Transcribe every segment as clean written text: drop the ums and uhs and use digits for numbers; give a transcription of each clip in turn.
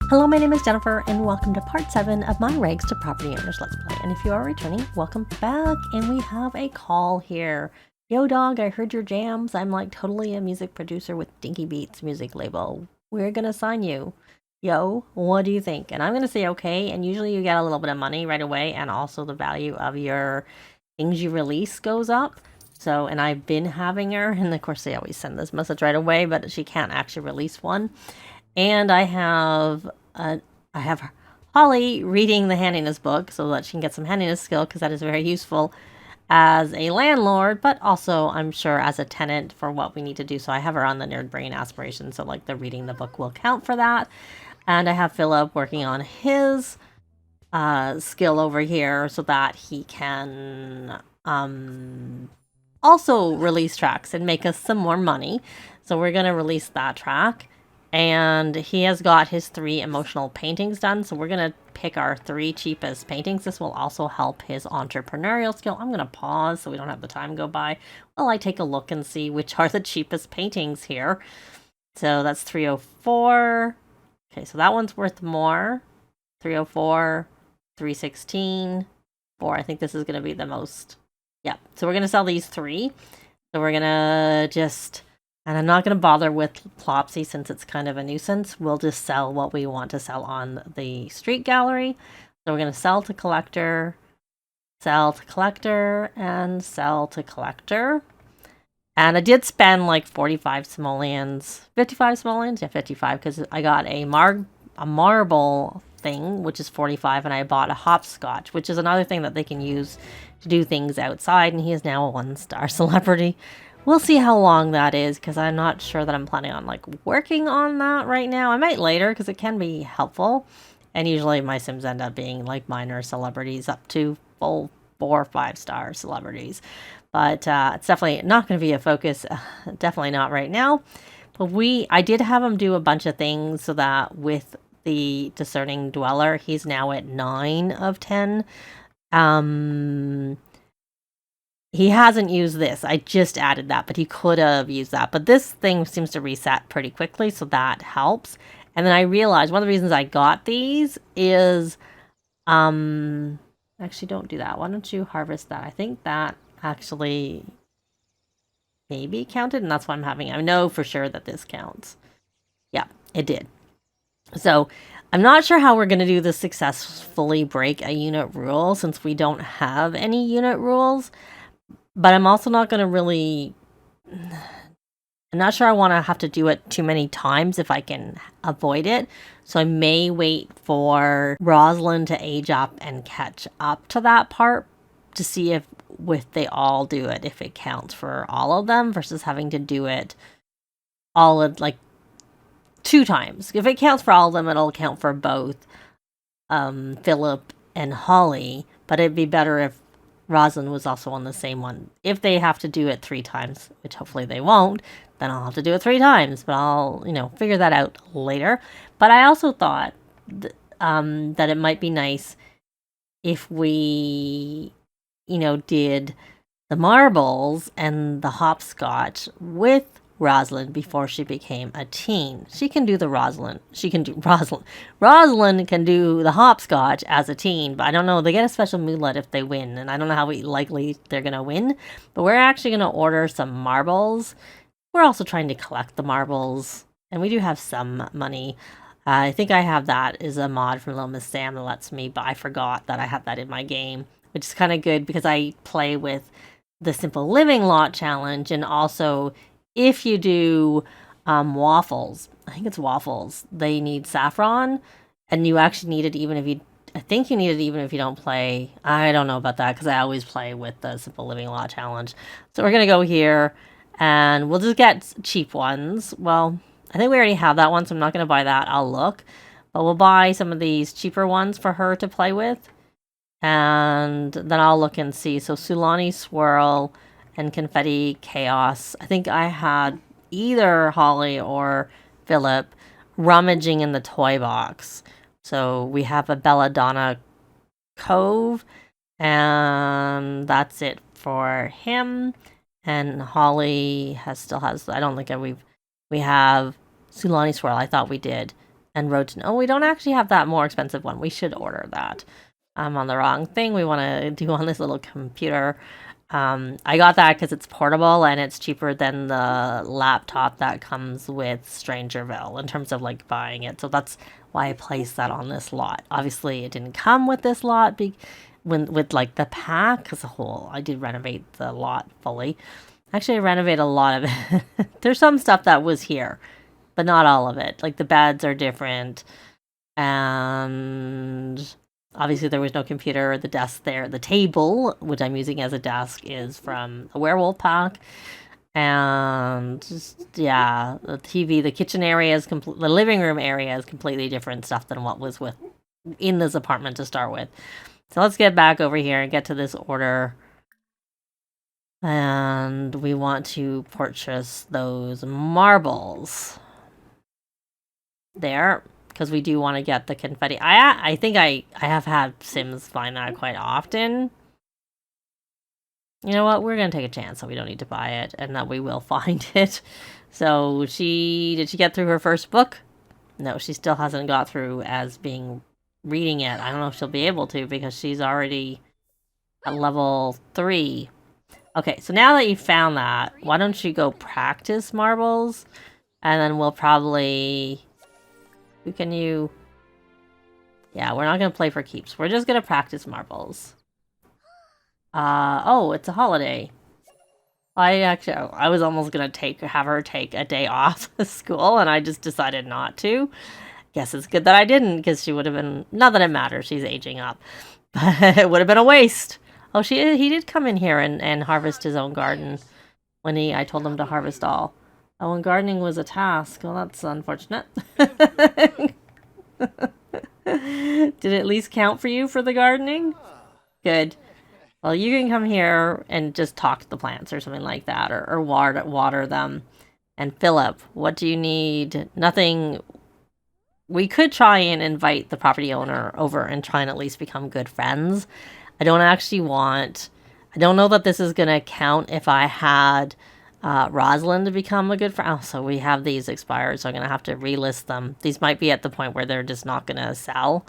Hello, my name is Jennifer, and welcome to part 7 of my Rags to Property Owners Let's Play. And if you are returning, welcome back, and we have a call here. Yo dog, I heard your jams. I'm like totally a music producer with Dinky Beats music label. We're gonna sign you. Yo, what do you think? And I'm gonna say okay, and usually you get a little bit of money right away, and also the value of your things you release goes up. So, and I've been having her, and of course they always send this message right away, but she can't actually release one. And I have Holly reading the handiness book so that she can get some handiness skill, because that is very useful as a landlord, but also I'm sure as a tenant for what we need to do. So I have her on the nerd brain aspiration, so like the reading the book will count for that. And I have Phillip working on his skill over here so that he can also release tracks and make us some more money. So we're going to release that track. And he has got his 3 emotional paintings done. So we're going to pick our 3 cheapest paintings. This will also help his entrepreneurial skill. I'm going to pause so we don't have the time go by while I take a look and see which are the cheapest paintings here. So that's 304. Okay, so that one's worth more. 304, 316, 4. I think this is going to be the most. Yeah, so we're going to sell these 3. So we're going to just... And I'm not going to bother with Plopsy since it's kind of a nuisance. We'll just sell what we want to sell on the street gallery. So we're going to sell to collector, and sell to collector. And I did spend like 45 simoleons. 55 simoleons? Yeah, 55, because I got a marble thing, which is 45, and I bought a hopscotch, which is another thing that they can use to do things outside, and he is now a 1-star celebrity. We'll see how long that is, because I'm not sure that I'm planning on like working on that right now. I might later, because it can be helpful. And usually my Sims end up being like minor celebrities up to full 4 or 5-star celebrities. But it's definitely not going to be a focus. Definitely not right now. But I did have him do a bunch of things so that with the discerning dweller, he's now at 9 of 10. He hasn't used this. I just added that, but he could have used that. But this thing seems to reset pretty quickly, so that helps. And then I realized one of the reasons I got these is, actually don't do that. Why don't you harvest that? I think that actually maybe counted, and that's why I'm having, I know for sure that this counts. Yeah, it did. So I'm not sure how we're going to do this successfully break a unit rule since we don't have any unit rules. But I'm also not going to really... I'm not sure I want to have to do it too many times if I can avoid it. So I may wait for Rosalind to age up and catch up to that part to see if they all do it, if it counts for all of them versus having to do it all of like 2 times. If it counts for all of them, it'll count for both Phillip and Holly. But it'd be better if Rosalind was also on the same one. If they have to do it 3 times, which hopefully they won't, then I'll have to do it 3 times. But I'll, figure that out later. But I also thought that it might be nice if we, did the marbles and the hopscotch with Rosalind before she became a teen. She can do the Rosalind. She can do Rosalind. Rosalind can do the hopscotch as a teen, but I don't know. They get a special moodlet if they win, and I don't know how likely they're going to win. But we're actually going to order some marbles. We're also trying to collect the marbles, and we do have some money. I think I have that as a mod from Little Miss Sam that lets me, but I forgot that I have that in my game, which is kind of good because I play with the Simple Living Lot Challenge, and also if you do waffles, I think it's waffles, they need saffron, and you actually need it even if you, I think you need it even if you don't play. I don't know about that because I always play with the Simple Living Law Challenge. So we're going to go here, and we'll just get cheap ones. Well, I think we already have that one, so I'm not going to buy that. I'll look. But we'll buy some of these cheaper ones for her to play with, and then I'll look and see. So Sulani Swirl and Confetti Chaos. I think I had either Holly or Phillip rummaging in the toy box. So we have a Belladonna Cove, and that's it for him. And Holly still has, I don't think we have Sulani Swirl. I thought we did. And Roten. Oh, we don't actually have that more expensive one. We should order that. I'm on the wrong thing. We want to do on this little computer. I got that because it's portable and it's cheaper than the laptop that comes with Strangerville in terms of like buying it. So that's why I placed that on this lot. Obviously, it didn't come with this lot with like the pack as a whole. I did renovate the lot fully. Actually, I renovated a lot of it. There's some stuff that was here, but not all of it. Like the beds are different, and obviously there was no computer. The desk there, the table, which I'm using as a desk, is from a werewolf pack. And just, yeah, the TV, the kitchen area is the living room area is completely different stuff than what was in this apartment to start with. So let's get back over here and get to this order. And we want to purchase those marbles. There, because we do want to get the confetti. I think I have had Sims find that quite often. You know what? We're going to take a chance that we don't need to buy it and that we will find it. So did she get through her first book? No, she still hasn't got through as reading it. I don't know if she'll be able to because she's already at level 3. Okay, so now that you found that, why don't you go practice marbles? And then we'll probably... Who can you... Yeah, we're not going to play for keeps. We're just going to practice marbles. Oh, it's a holiday. I was almost going to have her take a day off of school, and I just decided not to. Guess it's good that I didn't, because she would have been... Not that it matters, she's aging up. But it would have been a waste. Oh, he did come in here and harvest his own garden when I told him to harvest all. Oh, and gardening was a task. Well, that's unfortunate. Did it at least count for you for the gardening? Good. Well, you can come here and just talk to the plants or something like that, or water them. And Phillip, what do you need? Nothing. We could try and invite the property owner over and try and at least become good friends. I don't know that this is going to count if I had Rosalind to become a good friend. Oh, so we have these expired, so I'm going to have to relist them. These might be at the point where they're just not going to sell.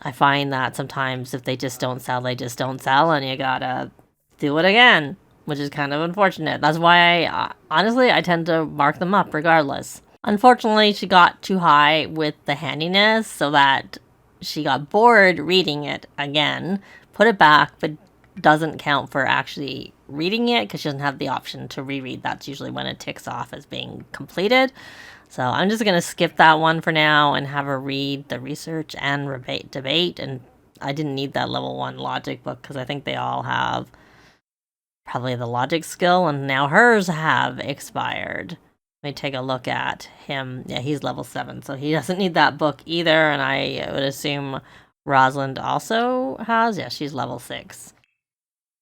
I find that sometimes if they just don't sell, they just don't sell, and you gotta do it again, which is kind of unfortunate. That's why honestly, I tend to mark them up regardless. Unfortunately, she got too high with the handiness, so that she got bored reading it again, put it back, but doesn't count for actually reading it because she doesn't have the option to reread. That's usually when it ticks off as being completed. So I'm just going to skip that one for now and have her read the research and debate. And I didn't need that level 1 logic book because I think they all have probably the logic skill, and now hers have expired. Let me take a look at him. Yeah, he's level 7, so he doesn't need that book either, and I would assume Rosalind also has. Yeah, she's level 6.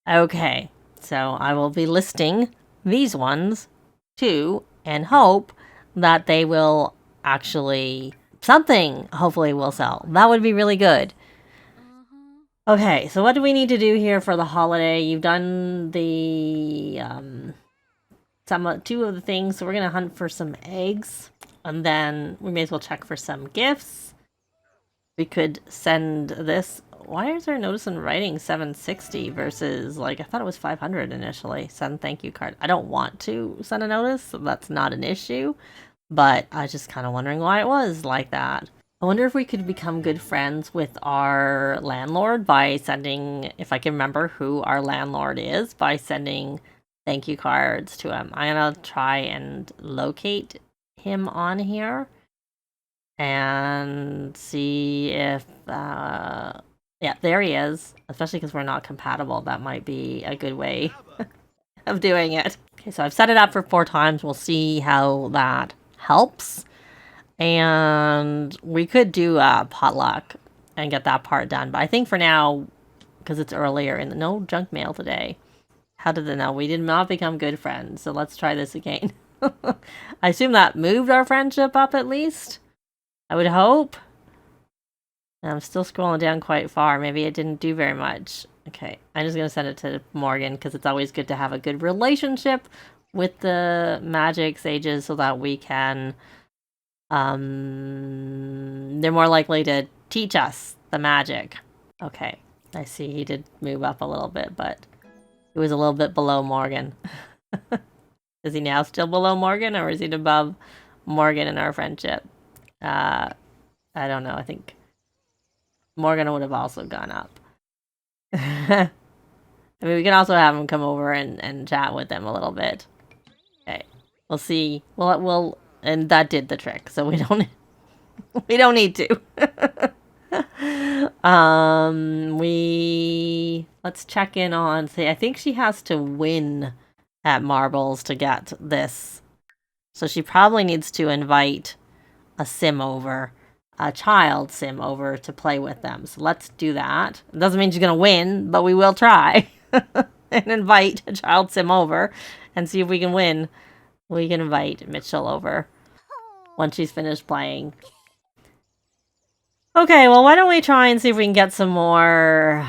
Okay, so I will be listing these ones too, and hope that they will actually... Something, hopefully, will sell. That would be really good. Okay, so what do we need to do here for the holiday? You've done the... 2 of the things, so we're going to hunt for some eggs. And then we may as well check for some gifts. We could send this... Why is there a notice in writing 760 versus, like, I thought it was 500 initially. Send thank you card. I don't want to send a notice, so that's not an issue. But I was just kind of wondering why it was like that. I wonder if we could become good friends with our landlord by sending, if I can remember who our landlord is, by sending thank you cards to him. I'm going to try and locate him on here and see if... yeah, there he is. Especially because we're not compatible. That might be a good way of doing it. Okay, so I've set it up for 4 times. We'll see how that helps. And we could do a potluck and get that part done. But I think for now, because it's earlier in the... No junk mail today. How did it know? We did not become good friends. So let's try this again. I assume that moved our friendship up at least. I would hope. And I'm still scrolling down quite far. Maybe it didn't do very much. Okay, I'm just going to send it to Morgan because it's always good to have a good relationship with the magic sages so that we can They're more likely to teach us the magic. Okay, I see he did move up a little bit, but he was a little bit below Morgan. Is he now still below Morgan, or is he above Morgan in our friendship? I don't know. I think Morgan would have also gone up. I mean, we can also have him come over and chat with them a little bit. Okay, we'll see. And that did the trick, so we don't we don't need to. Let's check in on. See, I think she has to win at marbles to get this, so she probably needs to invite a child sim over to play with them. So let's do that. It doesn't mean she's gonna win, but we will try and invite a child sim over and see if we can win. We can invite Mitchell over once she's finished playing. Okay, well, why don't we try and see if we can get some more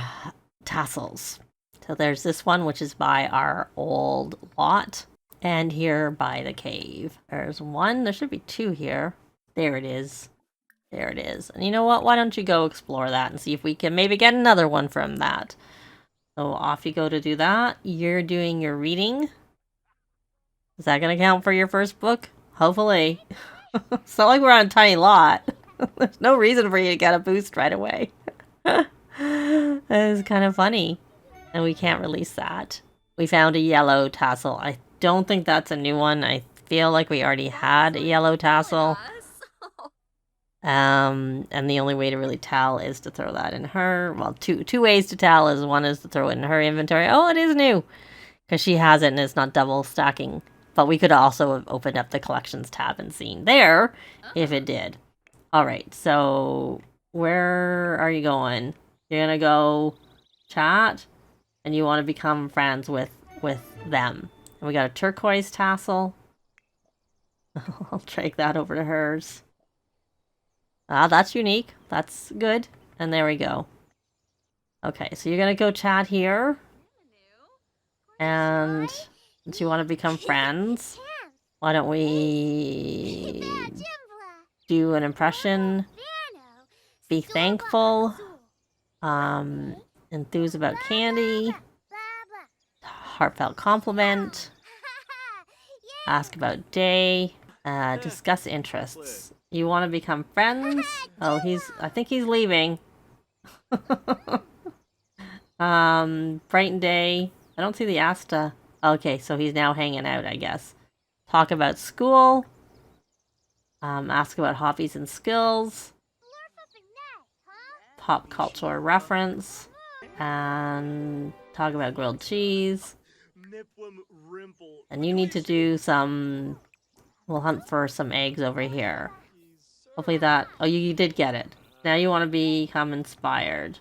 tassels. So there's this one, which is by our old lot, and here by the cave. There's one. There should be two here. There it is. There it is. And you know what? Why don't you go explore that and see if we can maybe get another one from that. So off you go to do that. You're doing your reading. Is that going to count for your first book? Hopefully. It's not like we're on a tiny lot. There's no reason for you to get a boost right away. That is kind of funny. And we can't release that. We found a yellow tassel. I don't think that's a new one. I feel like we already had a yellow tassel. And the only way to really tell is to throw that in her. Well, two ways to tell is one is to throw it in her inventory. Oh, it is new. Because she has it and it's not double stacking. But we could also have opened up the collections tab and seen there if it did. All right, so where are you going? You're going to go chat and you want to become friends with them. And we got a turquoise tassel. I'll take that over to hers. Ah, that's unique. That's good. And there we go. Okay, so you're going to go chat here. And since you want to become friends, why don't we do an impression, be thankful, enthuse about candy, heartfelt compliment, ask about day, discuss interests. You want to become friends? Oh, I think he's leaving. Brighten day. I don't see the Asta. Okay, so he's now hanging out, I guess. Talk about school. Ask about hobbies and skills. Pop culture reference. And talk about grilled cheese. And you need to do some... We'll hunt for some eggs over here. Hopefully that... Oh, you did get it. Now you want to become inspired.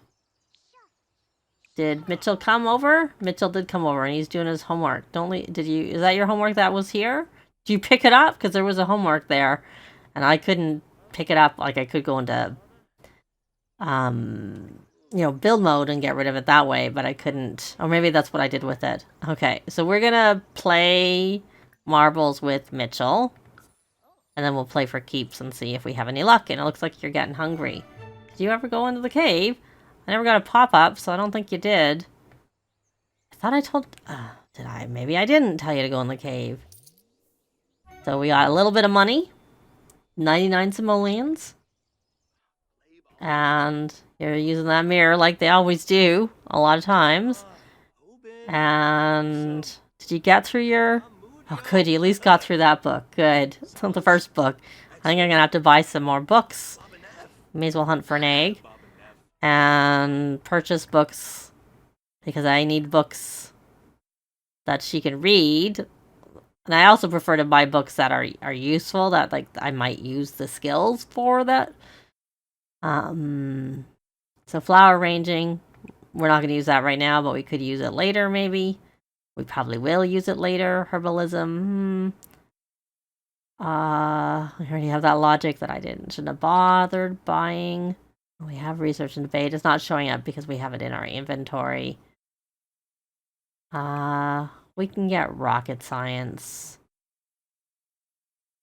Did Mitchell come over? Mitchell did come over, and he's doing his homework. Is that your homework that was here? Did you pick it up? Because there was a homework there, and I couldn't pick it up. Like, I could go into, build mode and get rid of it that way, but I couldn't. Or maybe that's what I did with it. Okay, so we're gonna play marbles with Mitchell, and then we'll play for keeps and see if we have any luck. And it looks like you're getting hungry. Did you ever go into the cave? I never got a pop-up, so I don't think you did. I thought I told... did I? Maybe I didn't tell you to go in the cave. So we got a little bit of money. 99 simoleons. And you're using that mirror like they always do. A lot of times. And... Did you get through your... Oh, good. You at least got through that book. Good. It's not the first book. I think I'm going to have to buy some more books. May as well hunt for an egg. And purchase books because I need books that she can read. And I also prefer to buy books that are useful, that like I might use the skills for that. So flower arranging, we're not going to use that right now, but we could use it later maybe. We probably will use it later. Herbalism. I already have that logic that I shouldn't have bothered buying. We have research and debate. It's not showing up because we have it in our inventory. We can get rocket science.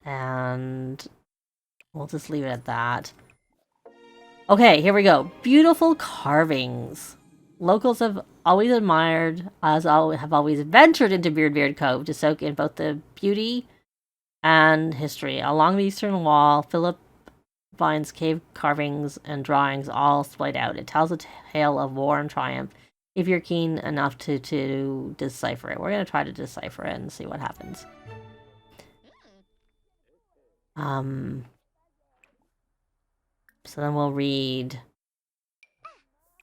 And we'll just leave it at that. Okay, here we go. Beautiful carvings. Locals have always admired, have always ventured into Beard Cove to soak in both the beauty and history. Along the eastern wall, Phillip finds cave carvings and drawings all splayed out. It tells a tale of war and triumph if you're keen enough to decipher it. We're going to try to decipher it and see what happens. So then we'll read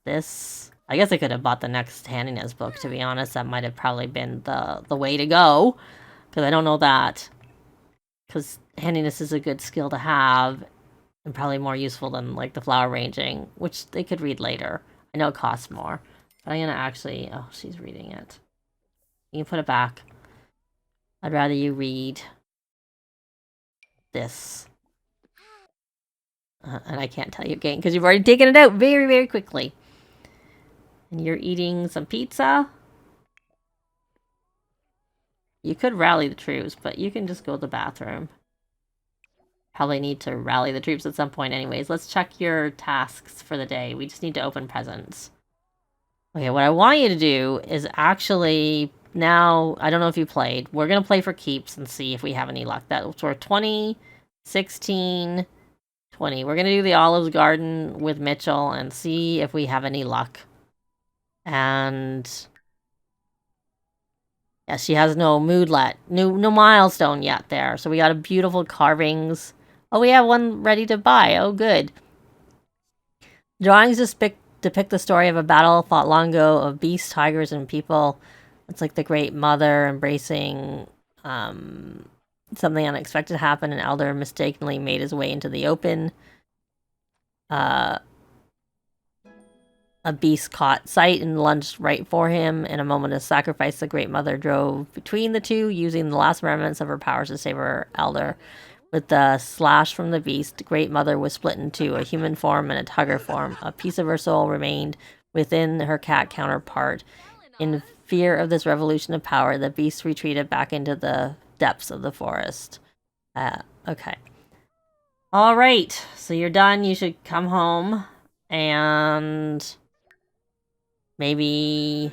this. I guess I could have bought the next handiness book, to be honest. That might have probably been the way to go. Because I don't know that. Because handiness is a good skill to have. And probably more useful than, like, the flower arranging. Which they could read later. I know it costs more. But I'm going to actually... Oh, she's reading it. You can put it back. I'd rather you read this. And I can't tell you again because you've already taken it out very, very quickly. And you're eating some pizza. You could rally the troops, but you can just go to the bathroom. Probably need to rally the troops at some point anyways. Let's check your tasks for the day. We just need to open presents. Okay, what I want you to do is actually... Now, I don't know if you played. We're going to play for keeps and see if we have any luck. That's for 20, 16... 20. We're going to do the Olives Garden with Mitchell and see if we have any luck. And... yeah, she has no moodlet. No milestone yet there. So we got a beautiful carvings. Oh, we have one ready to buy. Oh, good. Drawings depict the story of a battle fought long ago of beasts, tigers, and people. It's like the Great Mother embracing... something unexpected happened. An elder mistakenly made his way into the open. A beast caught sight and lunged right for him. In a moment of sacrifice, the Great Mother drove between the two, using the last remnants of her powers to save her elder. With the slash from the beast, the Great Mother was split into a human form and a tiger form. A piece of her soul remained within her cat counterpart. In fear of this revolution of power, the beast retreated back into the depths of the forest. Okay. All right. So you're done. You should come home and maybe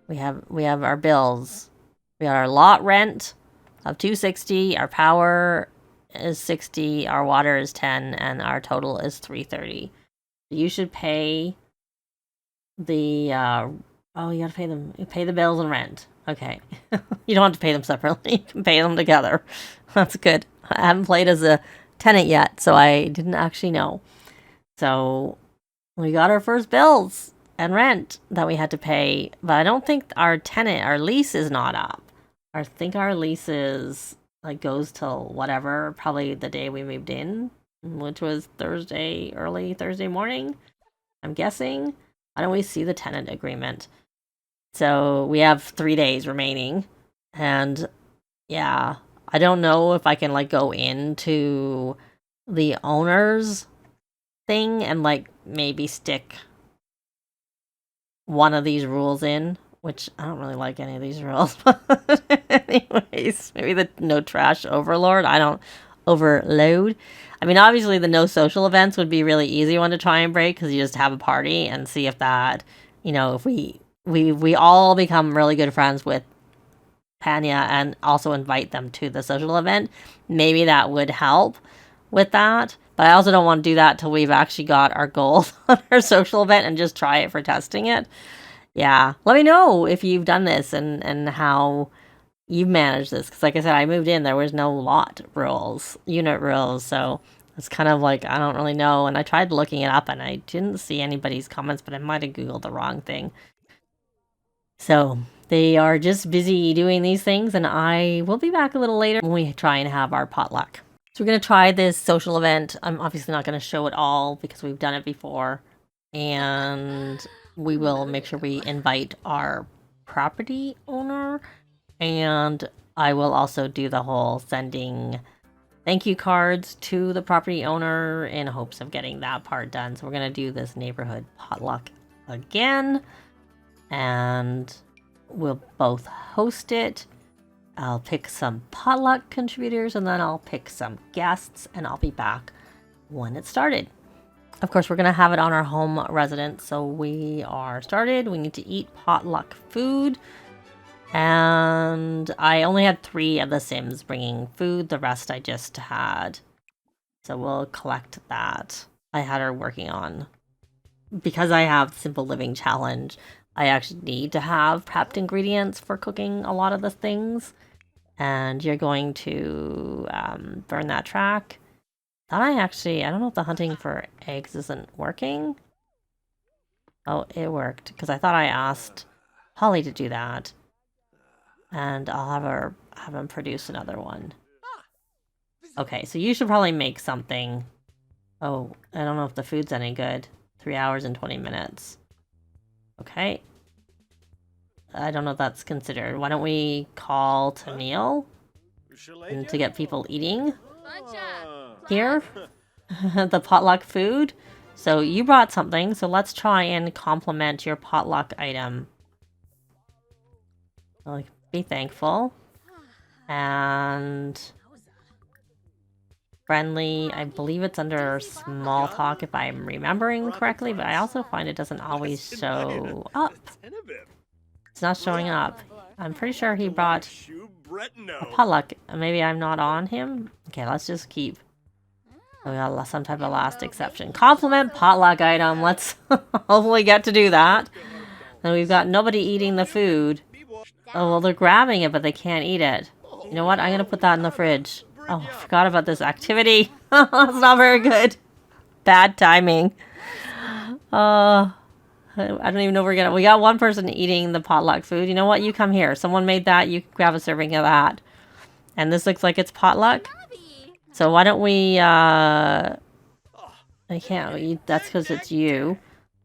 we have our bills. We got our lot rent of $260. Our power is $60. Our water is $10, and our total is $330. You should pay the oh, you gotta pay them. You pay the bills and rent. Okay. You don't have to pay them separately. You can pay them together. That's good. I haven't played as a tenant yet, so I didn't actually know. So we got our first bills and rent that we had to pay, but I don't think our lease is not up. I think our lease is, like, goes till whatever, probably the day we moved in, which was early Thursday morning, I'm guessing. I don't always see the tenant agreement. So we have 3 days remaining. And yeah, I don't know if I can, like, go into the owner's thing and, like, maybe stick one of these rules in, which I don't really like any of these rules. Anyways, maybe the no trash overload. I mean, obviously the no social events would be really easy one to try and break because you just have a party and see if that, you know, if we all become really good friends with Panya and also invite them to the social event, maybe that would help with that. But I also don't want to do that till we've actually got our goals on our social event and just try it for testing it. Yeah, let me know if you've done this and how you've managed this. Because like I said, I moved in, there was no unit rules. So it's kind of like, I don't really know. And I tried looking it up and I didn't see anybody's comments, but I might have Googled the wrong thing. So they are just busy doing these things, and I will be back a little later when we try and have our potluck. So we're going to try this social event. I'm obviously not going to show it all because we've done it before. And we will make sure we invite our property owner. And I will also do the whole sending thank you cards to the property owner in hopes of getting that part done. So we're going to do this neighborhood potluck again. And we'll both host it. I'll pick some potluck contributors, and then I'll pick some guests, and I'll be back when it started. Of course, we're going to have it on our home residence, so we are started. We need to eat potluck food. And I only had 3 of the Sims bringing food. The rest I just had. So we'll collect that. I had her working on. Because I have Simple Living Challenge, I actually need to have prepped ingredients for cooking a lot of the things. And you're going to burn that track. I don't know if the hunting for eggs isn't working. Oh, it worked. Because I thought I asked Holly to do that. And I'll have him produce another one. Okay, so you should probably make something. Oh, I don't know if the food's any good. 3 hours and 20 minutes. Okay. I don't know if that's considered. Why don't we call to meal? And to get people eating? Here? The potluck food? So you brought something, so let's try and complement your potluck item. Like, be thankful. And friendly, I believe it's under small talk if I'm remembering correctly, but I also find it doesn't always show up. It's not showing up. I'm pretty sure he brought a potluck. Maybe I'm not on him? Okay, let's just keep. We got some type of last exception. Compliment potluck item. Let's hopefully get to do that. And we've got nobody eating the food. Oh, well, they're grabbing it, but they can't eat it. You know what? I'm going to put that in the fridge. Oh, I forgot about this activity. That's not very good. Bad timing. I don't even know we're we got one person eating the potluck food. You know what? You come here. Someone made that. You grab a serving of that. And this looks like it's potluck. So why don't we, I can't eat. That's because it's you.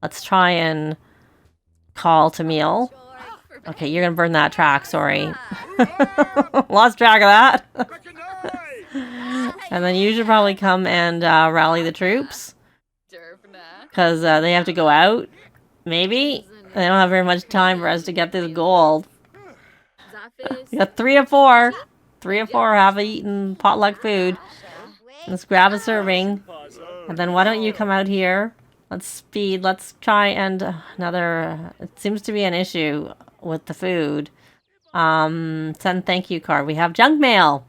Let's try and call to meal. Okay, you're gonna burn that track, sorry. Lost track of that. And then you should probably come and rally the troops. Because they have to go out. Maybe? They don't have very much time for us to get this gold. We got 3 of 4. 3 of 4 have eaten potluck food. Let's grab a serving. And then why don't you come out here? Let's speed. Let's try and another... It seems to be an issue with the food. Send thank you card. We have junk mail.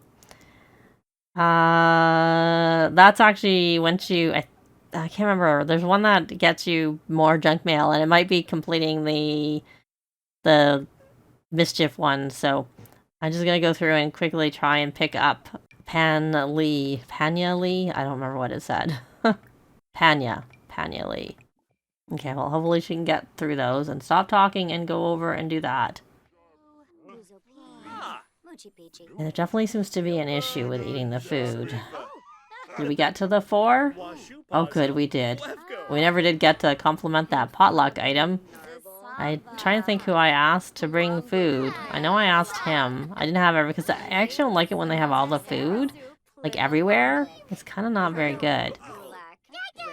That's actually once you... I can't remember. There's one that gets you more junk mail, and it might be completing the mischief one. So I'm just gonna go through and quickly try and pick up Panya Lee. I don't remember what it said. Panya Lee. Okay, well, hopefully she can get through those and stop talking and go over and do that. And there definitely seems to be an issue with eating the food. Did we get to the 4? Oh, good, we did. We never did get to compliment that potluck item. I'm trying to think who I asked to bring food. I know I asked him. I didn't have because I actually don't like it when they have all the food, like everywhere. It's kind of not very good.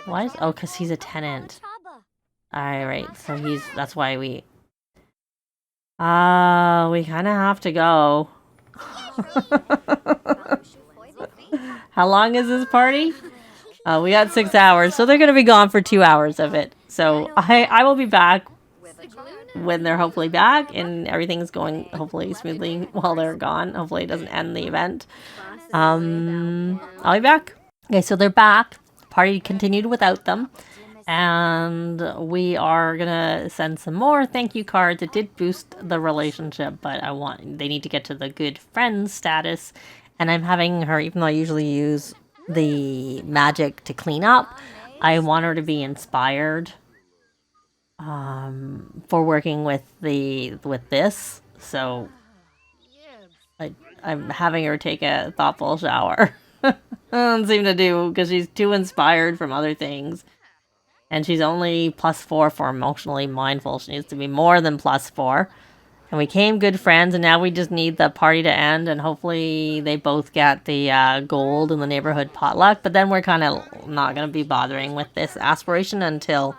Why is... Oh, because he's a tenant. Alright, so that's why we... we kind of have to go. How long is this party? We got 6 hours, so they're going to be gone for 2 hours of it. So I will be back when they're hopefully back and everything's going hopefully smoothly while they're gone. Hopefully it doesn't end the event. I'll be back. Okay, so they're back. Party continued without them. And we are gonna send some more thank you cards. It did boost the relationship, but they need to get to the good friends status. And I'm having her, even though I usually use the magic to clean up, I want her to be inspired for working with this. So I'm having her take a thoughtful shower. Doesn't seem to do because she's too inspired from other things. And she's only +4 for emotionally mindful. She needs to be more than +4. And we became good friends, and now we just need the party to end, and hopefully they both get the gold in the neighborhood potluck. But then we're kind of not going to be bothering with this aspiration until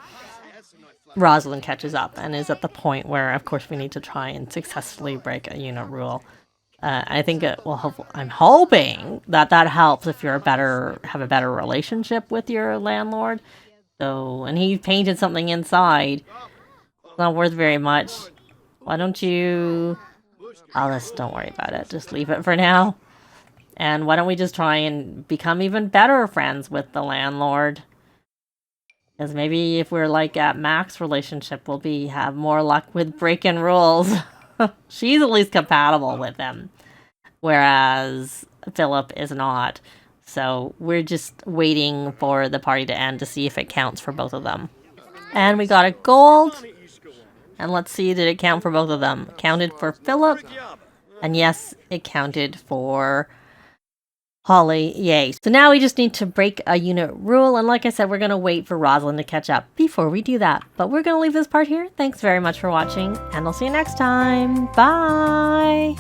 Rosalind catches up and is at the point where, of course, we need to try and successfully break a unit rule. I think I'm hoping that helps if you're have a better relationship with your landlord. So, and he painted something inside. It's not worth very much. Why don't you... don't worry about it. Just leave it for now. And why don't we just try and become even better friends with the landlord? Because maybe if we're like at Mac's relationship, we'll have more luck with breaking rules. She's at least compatible with him, whereas Phillip is not. So we're just waiting for the party to end to see if it counts for both of them. And we got a gold. And let's see, did it count for both of them? It counted for Phillip. And yes, it counted for Holly. Yay. So now we just need to break a unit rule. And like I said, we're going to wait for Rosalind to catch up before we do that. But we're going to leave this part here. Thanks very much for watching. And I'll see you next time. Bye.